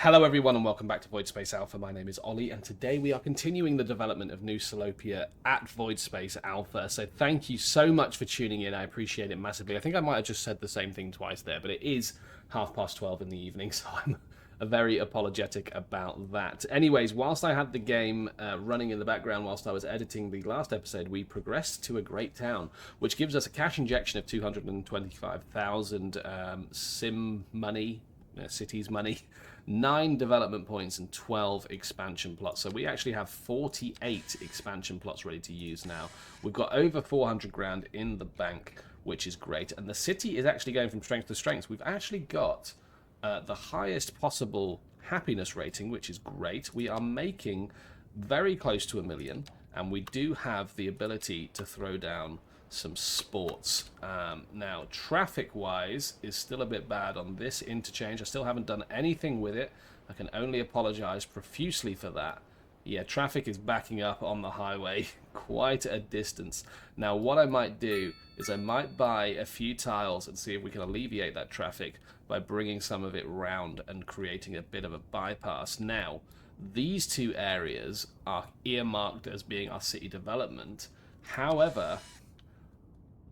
Hello everyone and welcome back to VoidSpace Alpha. My name is Ollie and today we are continuing the development of New Salopia at VoidSpace Alpha. So thank you so much for tuning in. I appreciate it massively. I think I might have just said the same thing twice there, but it is 12:30 in the evening, so I'm very apologetic about that. Anyways, whilst I had the game running in the background whilst I was editing the last episode, we progressed to a great town, which gives us a cash injection of 225,000 sim money, cities money, 9 development points and 12 expansion plots. So we actually have 48 expansion plots ready to use now. We've got over 400 grand in the bank, which is great. And the city is actually going from strength to strength. We've actually got the highest possible happiness rating, which is great. We are making very close to 1 million, and we do have the ability to throw down some sports. Now, traffic-wise is still a bit bad on this interchange. I still haven't done anything with it. I can only apologize profusely for that. Yeah, traffic is backing up on the highway quite a distance. Now, what I might do is I might buy a few tiles and see if we can alleviate that traffic by bringing some of it round and creating a bit of a bypass. Now, these two areas are earmarked as being our city development. However,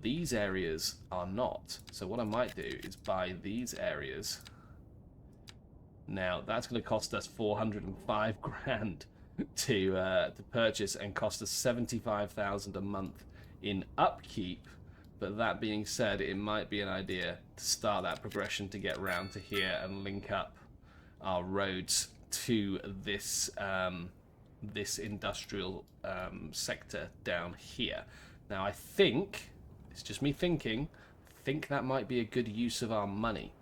these areas are not. So what I might do is buy these areas. Now, that's going to cost us 405 grand to purchase and cost us 75,000 a month in upkeep. But that being said, it might be an idea to start that progression to get round to here and link up our roads to this this industrial sector down here. Now, I think, it's just me thinking, that might be a good use of our money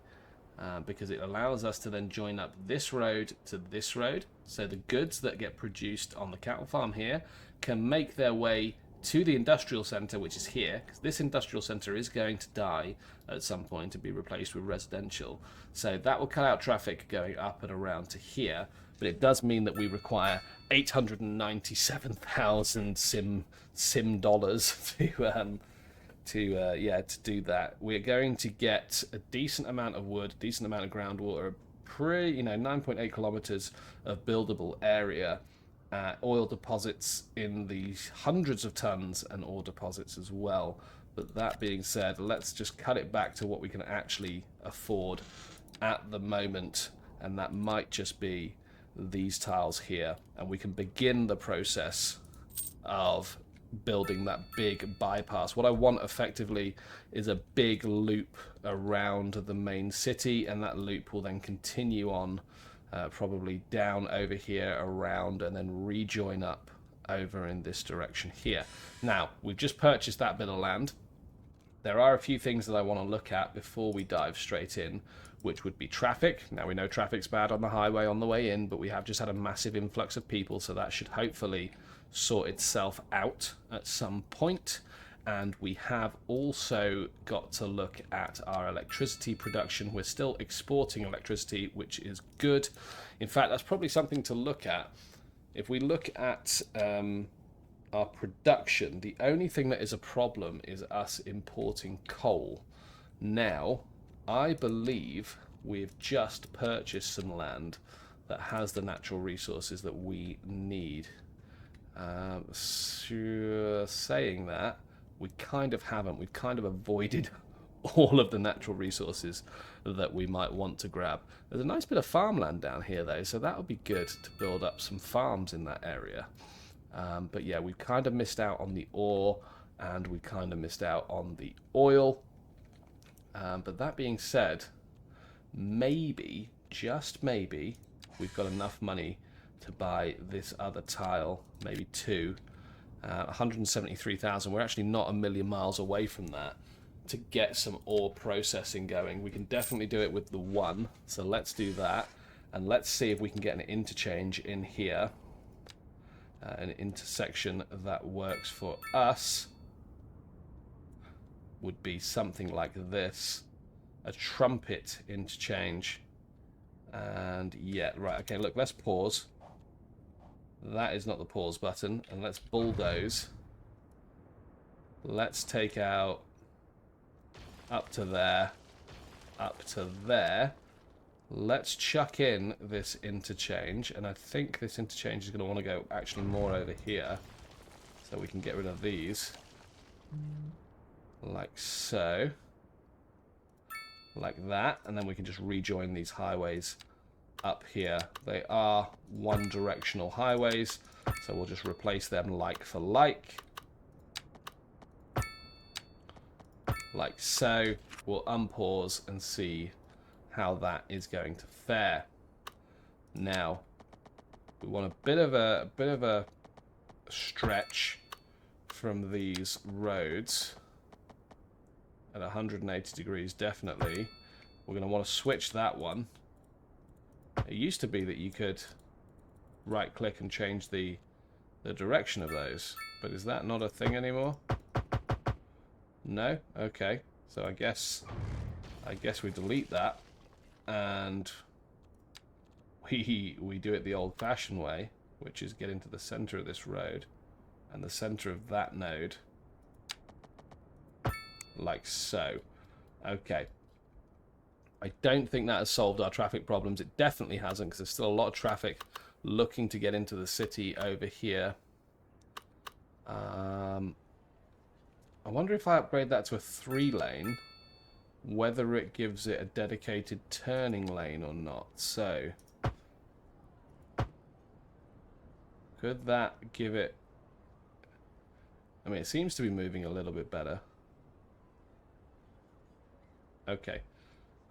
because it allows us to then join up this road to this road. So the goods that get produced on the cattle farm here can make their way to the industrial centre, which is here, because this industrial centre is going to die at some point to be replaced with residential. So that will cut out traffic going up and around to here, but it does mean that we require 897,000 sim dollars to do that. We're going to get a decent amount of wood, decent amount of groundwater, 9.8 kilometers of buildable area, oil deposits in the hundreds of tons and ore deposits as well. But that being said, let's just cut it back to what we can actually afford at the moment, and that might just be these tiles here, and we can begin the process of building that big bypass. What I want effectively is a big loop around the main city, and that loop will then continue on probably down over here, around, and then rejoin up over in this direction here. Now, we've just purchased that bit of land. There are a few things that I want to look at before we dive straight in, which would be traffic. Now, we know traffic's bad on the highway on the way in, but we have just had a massive influx of people, so that should hopefully sort itself out at some point. And we have also got to look at our electricity production. We're still exporting electricity, which is good. In fact, that's probably something to look at. If we look at our production, the only thing that is a problem is us importing coal. Now, I believe we've just purchased some land that has the natural resources that we need. Saying that, we kind of haven't. We've kind of avoided all of the natural resources that we might want to grab. There's a nice bit of farmland down here, though, so that would be good to build up some farms in that area. But yeah, we've kind of missed out on the ore, and we kind of missed out on the oil. But that being said, maybe, just maybe, we've got enough money to buy this other tile, maybe two. 173,000. We're actually not a million miles away from that to get some ore processing going. We can definitely do it with the one, so let's do that, and let's see if we can get an interchange in here, an intersection that works for us. Would be something like this, a trumpet interchange. And yeah, right, okay, look, let's pause. That is not the pause button, and let's bulldoze. Let's take out up to there, up to there. Let's chuck in this interchange, and I think this interchange is going to want to go actually more over here, so we can get rid of these. Like so. Like that, and then we can just rejoin these highways up here. They are one-directional highways, so we'll just replace them like for like. Like so. We'll unpause and see how that is going to fare. Now, we want a bit of a stretch from these roads at 180 degrees, definitely. We're going to want to switch that one. It used to be that you could right-click and change the direction of those, but is that not a thing anymore? No? Okay. So I guess we delete that, and we do it the old-fashioned way, which is get into the center of this road and the center of that node, like so. Okay. I don't think that has solved our traffic problems. It definitely hasn't, because there's still a lot of traffic looking to get into the city over here. I wonder if I upgrade that to a 3-lane, whether it gives it a dedicated turning lane or not. So, could that give it... I mean, it seems to be moving a little bit better. Okay.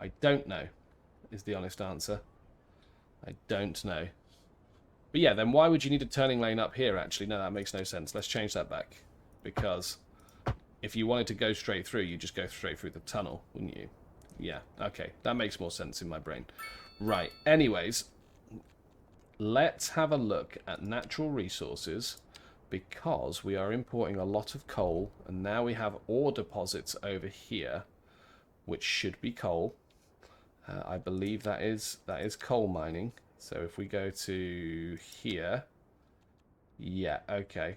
I don't know, is the honest answer. I don't know. But yeah, then why would you need a turning lane up here, actually? No, that makes no sense. Let's change that back. Because if you wanted to go straight through, you just go straight through the tunnel, wouldn't you? Yeah, okay. That makes more sense in my brain. Right, anyways, let's have a look at natural resources, because we are importing a lot of coal, and now we have ore deposits over here, which should be coal. I believe that is coal mining. So if we go to here, yeah, okay,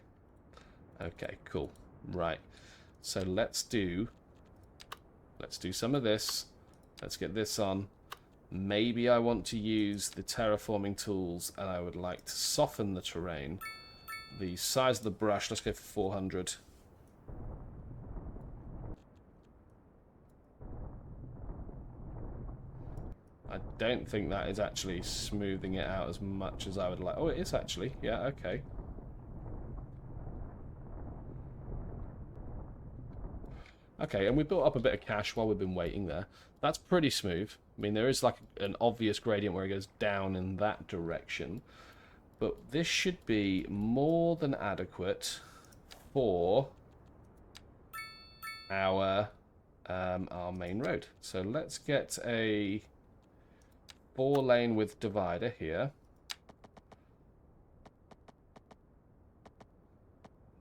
cool, right. So let's do some of this. Let's get this on. Maybe I want to use the terraforming tools, and I would like to soften the terrain. The size of the brush, let's go for 400. I don't think that is actually smoothing it out as much as I would like. Oh, it is actually. Yeah, okay. Okay, and we built up a bit of cash while we've been waiting there. That's pretty smooth. I mean, there is like an obvious gradient where it goes down in that direction. But this should be more than adequate for our main road. So let's get a 4-lane with divider here.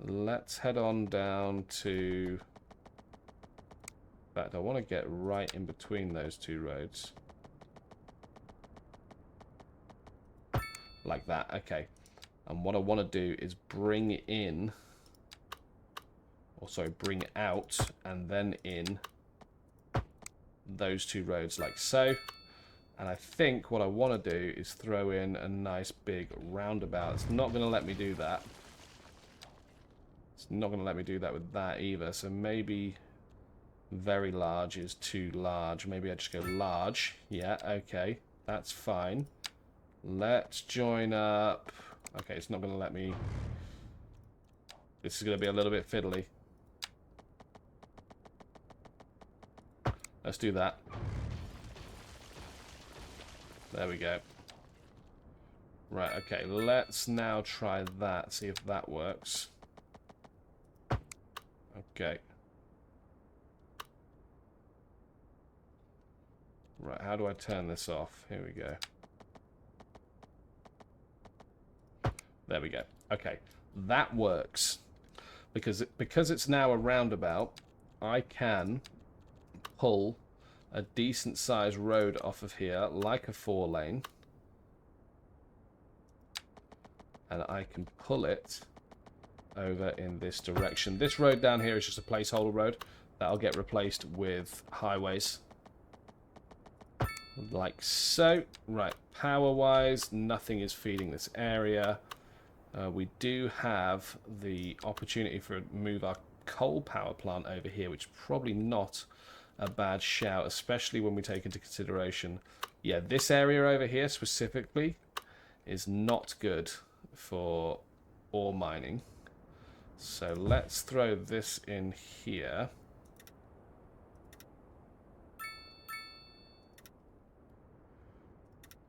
Let's head on down to... In fact, I want to get right in between those two roads. Like that, okay. And what I want to do is bring in... Or sorry, bring out and then in those two roads like so. And I think what I want to do is throw in a nice big roundabout. It's not going to let me do that. It's not going to let me do that with that either. So maybe very large is too large. Maybe I just go large. Yeah, okay. That's fine. Let's join up. Okay, it's not going to let me... This is going to be a little bit fiddly. Let's do that. There we go. Right, okay, let's now try that, see if that works. Okay. Right, how do I turn this off? Here we go. There we go. Okay, that works. Because it's now a roundabout, I can pull a decent sized road off of here, like a 4-lane. And I can pull it over in this direction. This road down here is just a placeholder road. That'll get replaced with highways. like so. Right, power-wise, nothing is feeding this area. We do have the opportunity for move our coal power plant over here, which is probably not a bad shout, especially when we take into consideration, yeah, this area over here specifically is not good for ore mining. So let's throw this in here.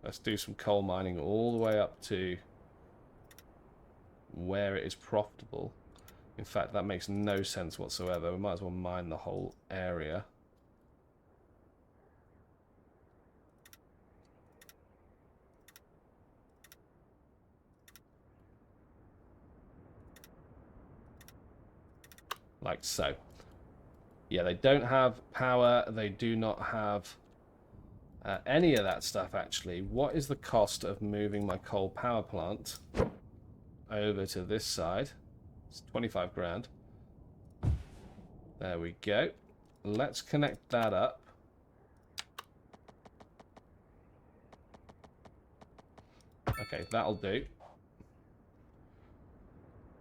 Let's do some coal mining all the way up to where it is profitable. In fact, that makes no sense whatsoever. We might as well mine the whole area. Like so. Yeah, they don't have power. They do not have any of that stuff, actually. What is the cost of moving my coal power plant over to this side? It's 25 grand. There we go. Let's connect that up. Okay, that'll do.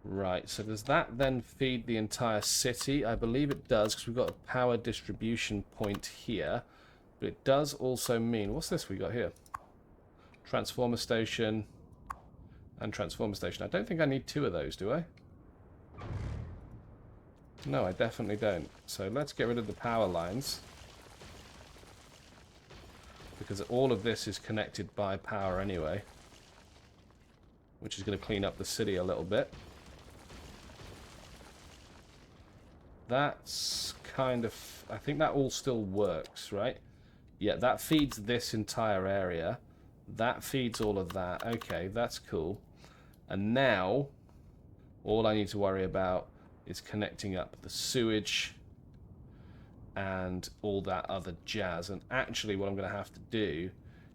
Right, so does that then feed the entire city? I believe it does, because we've got a power distribution point here. But it does also mean... What's this we got here? Transformer station and transformer station. I don't think I need two of those, do I? No, I definitely don't. So let's get rid of the power lines, because all of this is connected by power anyway, which is going to clean up the city a little bit. That's kind of... I think that all still works, right? Yeah, that feeds this entire area. That feeds all of that. Okay, that's cool. And now, all I need to worry about is connecting up the sewage and all that other jazz. And actually what I'm going to have to do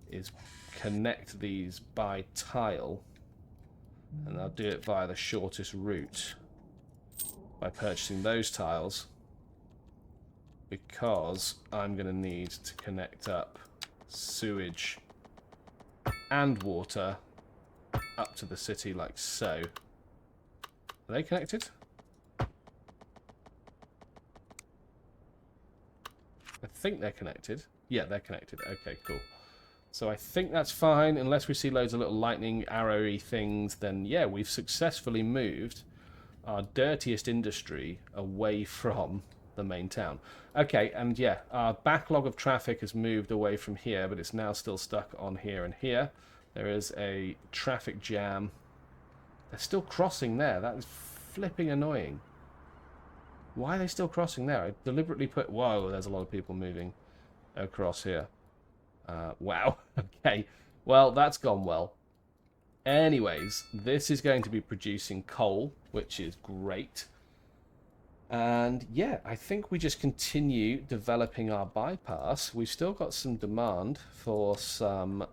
is connect these by tile, and I'll do it via the shortest route by purchasing those tiles, because I'm going to need to connect up sewage and water up to the city like so. Are they connected? I think they're connected. Yeah, they're connected. Okay, cool. So I think that's fine. Unless we see loads of little lightning arrowy things, then yeah, we've successfully moved our dirtiest industry away from the main town. Okay, and yeah, our backlog of traffic has moved away from here, but it's now still stuck on here and here. There is a traffic jam. They're still crossing there. That is flipping annoying. Why are they still crossing there? I deliberately put... Whoa, there's a lot of people moving across here. Wow. Okay. Well, that's gone well. Anyways, this is going to be producing coal, which is great. And yeah, I think we just continue developing our bypass. We've still got some demand for some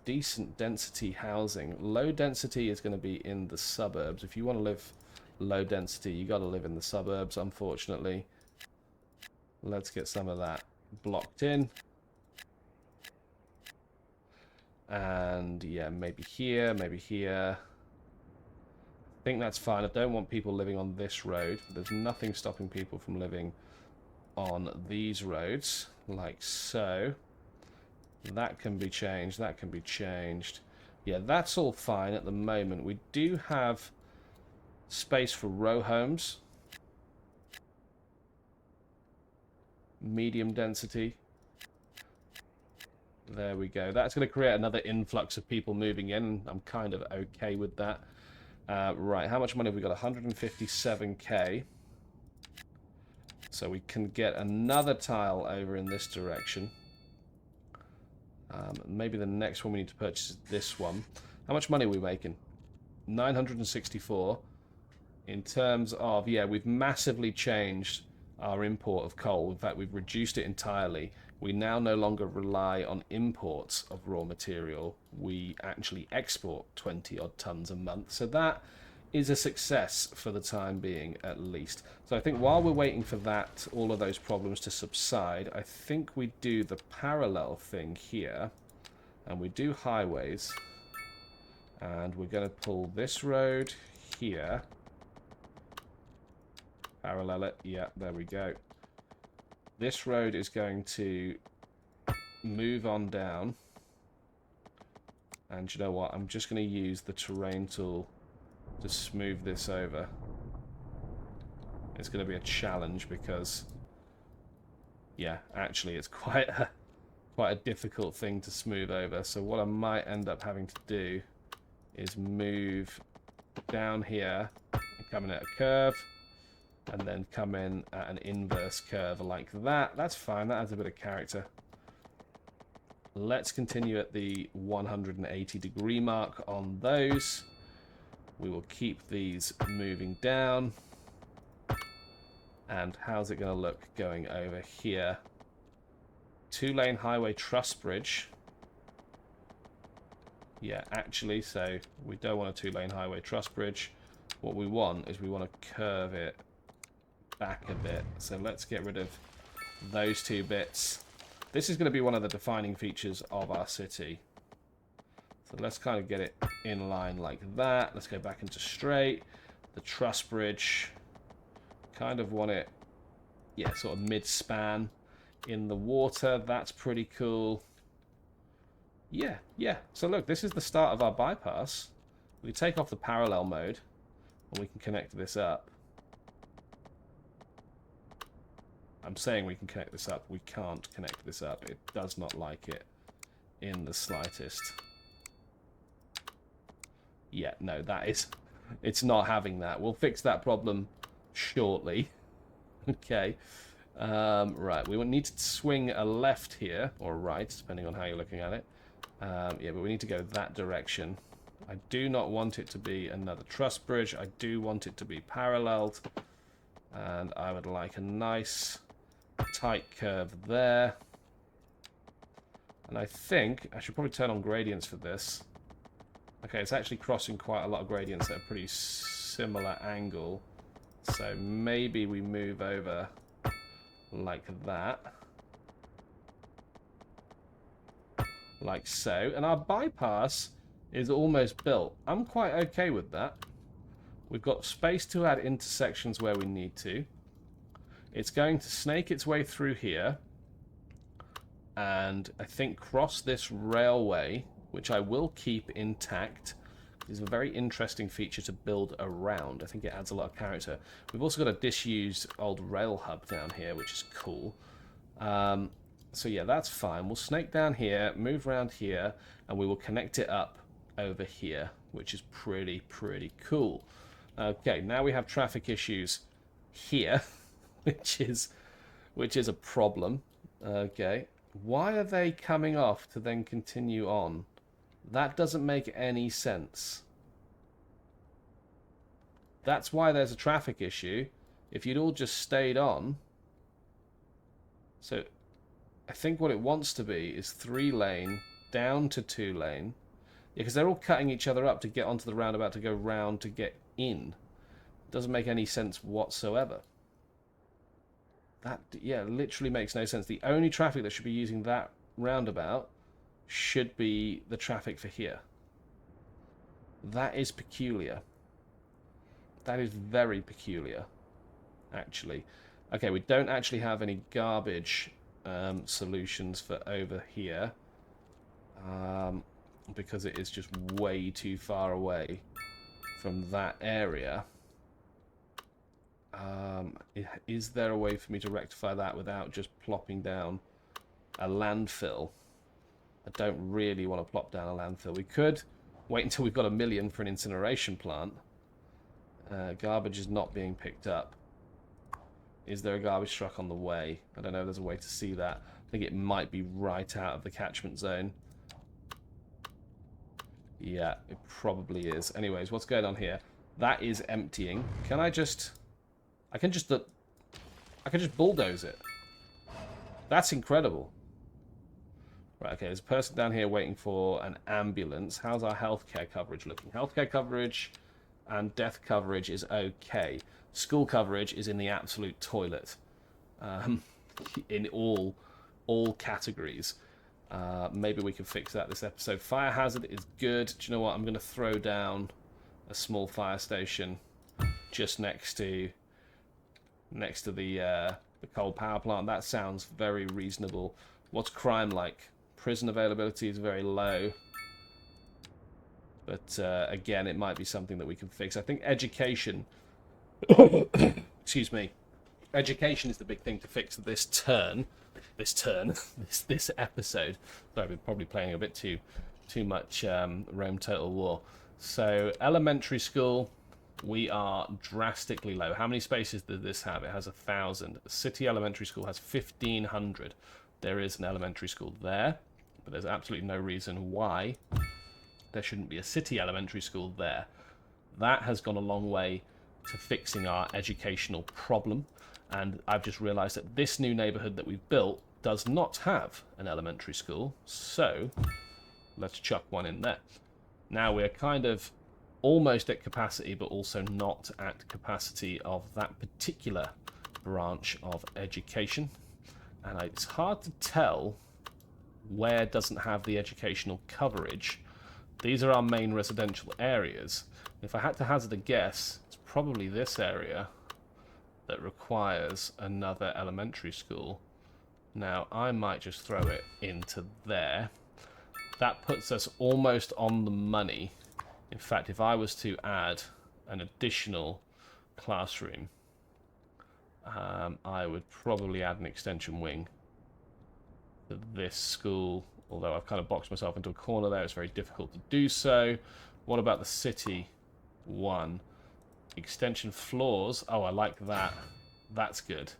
decent density housing. Low density is going to be in the suburbs. If you want to live low density, you got to live in the suburbs, unfortunately. Let's get some of that blocked in. And yeah, maybe here, maybe here. I think that's fine. I don't want people living on this road. There's nothing stopping people from living on these roads, like so. That can be changed. That can be changed. Yeah, that's all fine at the moment. We do have space for row homes. Medium density. There we go. That's going to create another influx of people moving in. I'm kind of okay with that. Right, how much money have we got? 157k. So we can get another tile over in this direction. Maybe the next one we need to purchase is this one. How much money are we making? 964. In terms of, yeah, we've massively changed our import of coal. In fact, we've reduced it entirely. We now no longer rely on imports of raw material. We actually export 20 odd tons a month. So that is a success for the time being, at least. So I think while we're waiting for that, all of those problems to subside, I think we do the parallel thing here, and we do highways, and we're going to pull this road here, parallel it, yeah, there we go. This road is going to move on down, and you know what, I'm just going to use the terrain tool to smooth this over. It's going to be a challenge because, yeah, actually it's quite a difficult thing to smooth over. So what I might end up having to do is move down here and come in at a curve, and then come in at an inverse curve like that. That's fine, that adds a bit of character. Let's continue at the 180-degree mark on those. We will keep these moving down. And how's it going to look going over here? 2-lane highway truss bridge. Yeah, actually, so we don't want a 2-lane highway truss bridge. What we want is we want to curve it back a bit. So let's get rid of those two bits. This is going to be one of the defining features of our city. So let's kind of get it in line like that. Let's go back into straight. The truss bridge. Kind of want it, yeah, sort of mid-span in the water. That's pretty cool. Yeah, yeah. So look, this is the start of our bypass. We take off the parallel mode, and we can connect this up. I'm saying we can connect this up. We can't connect this up. It does not like it in the slightest. Yeah, no, that is... It's not having that. We'll fix that problem shortly. Okay. Right, we will need to swing a left here, or right, depending on how you're looking at it. Yeah, but we need to go that direction. I do not want it to be another truss bridge. I do want it to be paralleled. And I would like a nice tight curve there. And I think I should probably turn on gradients for this. Okay, it's actually crossing quite a lot of gradients at a pretty similar angle. So maybe we move over like that. Like so. And our bypass is almost built. I'm quite okay with that. We've got space to add intersections where we need to. It's going to snake its way through here. And I think cross this railway, which I will keep intact. It's a very interesting feature to build around. I think it adds a lot of character. We've also got a disused old rail hub down here, which is cool. So yeah, that's fine. We'll snake down here, move around here, and we will connect it up over here, which is pretty cool. Okay, now we have traffic issues here, which is a problem. Okay, why are they coming off to then continue on? That doesn't make any sense. That's why there's a traffic issue. If you'd all just stayed on. So I think what it wants to be is 3-lane down to 2-lane. Yeah, because they're all cutting each other up to get onto the roundabout to go round to get in. It doesn't make any sense whatsoever. That, yeah, literally makes no sense. The only traffic that should be using that roundabout should be the traffic for here. That is peculiar. That is very peculiar, actually. Okay, we don't actually have any garbage solutions for over here. Because it is just way too far away from that area. Is there a way for me to rectify that without just plopping down a landfill? I don't really want to plop down a landfill. We could wait until we've got 1 million for an incineration plant. Garbage is not being picked up. Is there a garbage truck on the way? I don't know if there's a way to see that. I think it might be right out of the catchment zone. Yeah, it probably is. Anyways, what's going on here? That is emptying. Can I just... I can just bulldoze it. That's incredible. Right, okay, there's a person down here waiting for an ambulance. How's our healthcare coverage looking? Healthcare coverage and death coverage is okay. School coverage is in the absolute toilet, in all categories. Maybe we can fix that this episode. Fire hazard is good. Do you know what? I'm going to throw down a small fire station just next to the coal power plant. That sounds very reasonable. What's crime like? Prison availability is very low. But again, it might be something that we can fix. I think education... excuse me. Education is the big thing to fix this episode. Sorry, I've been probably playing a bit too much Rome Total War. So, elementary school, we are drastically low. How many spaces does this have? It has 1,000. City Elementary School has 1,500. There is an elementary school there, but there's absolutely no reason why there shouldn't be a city elementary school there. That has gone a long way to fixing our educational problem. And I've just realised that this new neighbourhood that we've built does not have an elementary school. So let's chuck one in there. Now we're kind of almost at capacity, but also not at capacity of that particular branch of education. And it's hard to tell where doesn't have the educational coverage. These are our main residential areas. If I had to hazard a guess, it's probably this area that requires another elementary school. Now, I might just throw it into there. That puts us almost on the money. In fact, if I was to add an additional classroom, I would probably add an extension wing to this school. Although I've kind of boxed myself into a corner there, it's very difficult to do so. What about the city one? Extension floors. Oh, I like that. That's good.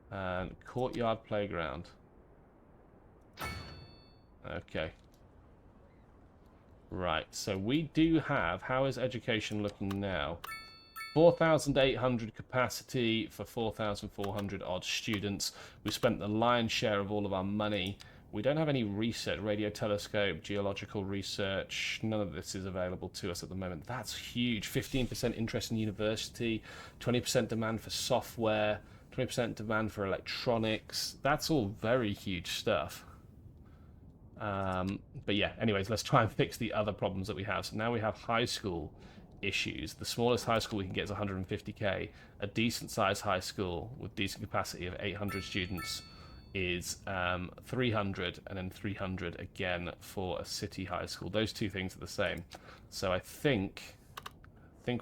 And courtyard playground. Okay. Right, so we do have... How is education looking now? 4,800 capacity for 4,400 odd students. We spent the lion's share of all of our money. We don't have any research, radio telescope, geological research. None of this is available to us at the moment. That's huge. 15% interest in university, 20% demand for software, 20% demand for electronics. That's all very huge stuff. But yeah, anyways, let's try and fix the other problems that we have. So now we have high school issues. The smallest high school we can get is 150k. A decent sized high school with decent capacity of 800 students is 300, and then 300 again for a city high school. Those two things are the same. So I think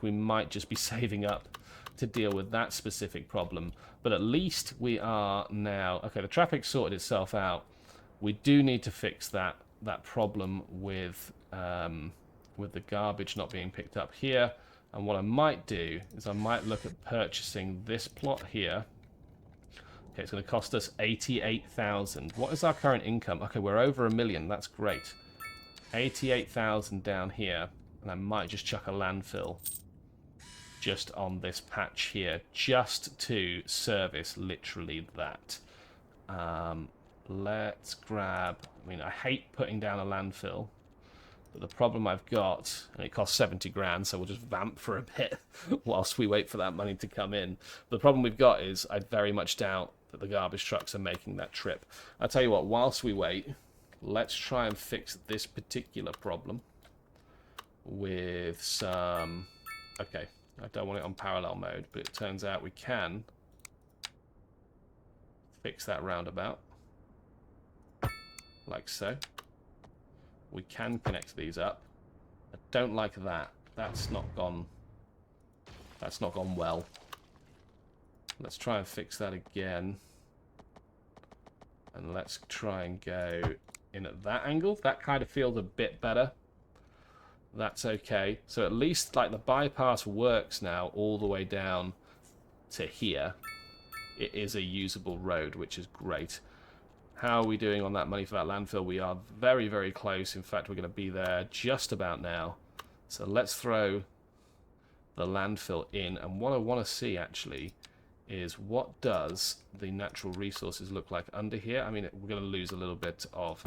we might just be saving up to deal with that specific problem. But at least we are now... Okay, the traffic sorted itself out. We do need to fix that problem with the garbage not being picked up here. And what I might do is I might look at purchasing this plot here. Okay, it's going to cost us 88,000. What is our current income? Okay, we're over $1 million. That's great. 88,000 down here. And I might just chuck a landfill just on this patch here, just to service literally that. Let's grab... I mean, I hate putting down a landfill, but the problem I've got, and it costs 70 grand, so we'll just vamp for a bit whilst we wait for that money to come in. The problem we've got is I very much doubt that the garbage trucks are making that trip. I'll tell you what, whilst we wait, let's try and fix this particular problem with some... Okay, I don't want it on parallel mode, but it turns out we can fix that roundabout. Like so. We can connect these up. I don't like that. That's not gone well. Let's try and fix that again. And let's try and go in at that angle. That kind of feels a bit better. That's okay. So at least like the bypass works now all the way down to here. It is a usable road, which is great. How are we doing on that money for that landfill? We are very, very close. In fact, we're going to be there just about now. So let's throw the landfill in. And what I want to see, actually, is what does the natural resources look like under here? I mean, we're going to lose a little bit of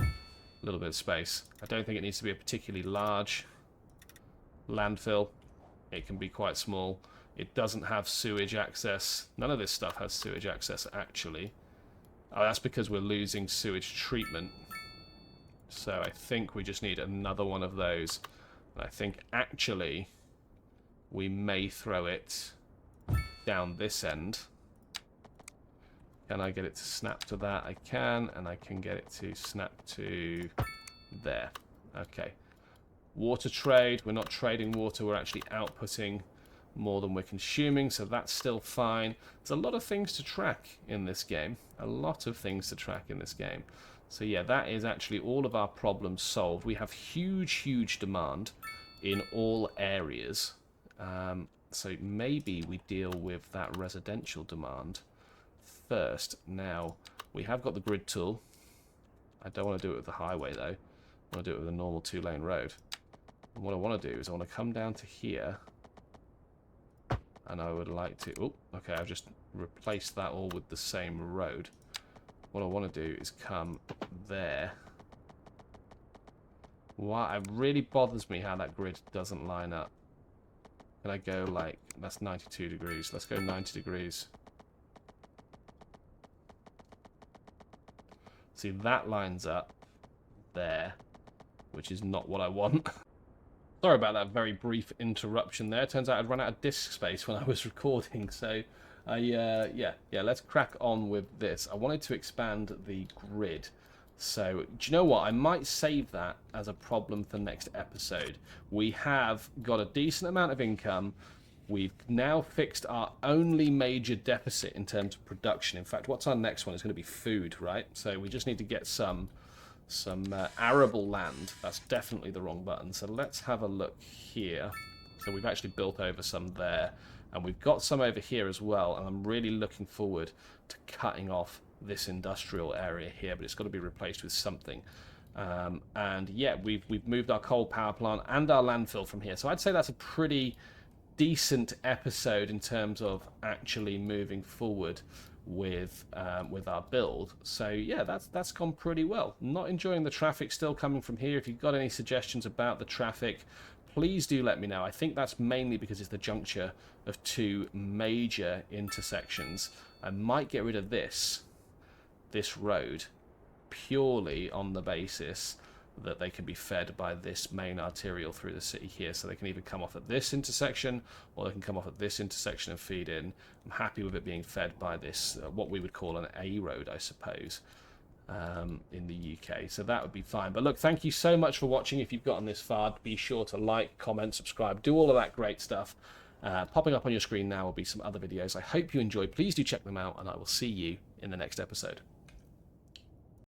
space. I don't think it needs to be a particularly large landfill. It can be quite small. It doesn't have sewage access. None of this stuff has sewage access, actually. Oh, that's because we're losing sewage treatment. So I think we just need another one of those. And I think, actually, we may throw it down this end. Can I get it to snap to that? I can, and I can get it to snap to there. Okay. Water trade. We're not trading water. We're actually outputting more than we're consuming, so that's still fine. There's a lot of things to track in this game. A lot of things to track in this game. So yeah, that is actually all of our problems solved. We have huge demand in all areas. So maybe we deal with that residential demand first. Now, we have got the grid tool. I don't want to do it with the highway, though. I want to do it with a normal 2-lane road. And what I want to do is I want to come down to here, and I would like to... Oh, okay, I've just replaced that all with the same road. What I want to do is come there. Wow, it really bothers me how that grid doesn't line up. Can I go like... That's 92 degrees. Let's go 90 degrees. See, that lines up there, which is not what I want. Sorry about that very brief interruption there. Turns out I'd run out of disk space when I was recording, so yeah, let's crack on with this. I wanted to expand the grid. So, do you know what? I might save that as a problem for next episode. We have got a decent amount of income. We've now fixed our only major deficit in terms of production. In fact, what's our next one? It's going to be food, right? So we just need to get some arable land. That's definitely the wrong button. So let's have a look here. So we've actually built over some there. And we've got some over here as well. And I'm really looking forward to cutting off this industrial area here. But it's got to be replaced with something. And yeah, we've moved our coal power plant and our landfill from here. So I'd say that's a pretty decent episode in terms of actually moving forward with our build. So yeah, that's gone pretty well. Not enjoying the traffic still coming from here. If you've got any suggestions about the traffic, please do let me know. I think that's mainly because it's the juncture of two major intersections. I might get rid of this road purely on the basis that they can be fed by this main arterial through the city here. So they can either come off at this intersection or they can come off at this intersection and feed in. I'm happy with it being fed by this, what we would call an A road, I suppose, in the UK. So that would be fine. But look, thank you so much for watching. If you've gotten this far, be sure to like, comment, subscribe, do all of that great stuff. Popping up on your screen now will be some other videos. I hope you enjoyed. Please do check them out, and I will see you in the next episode.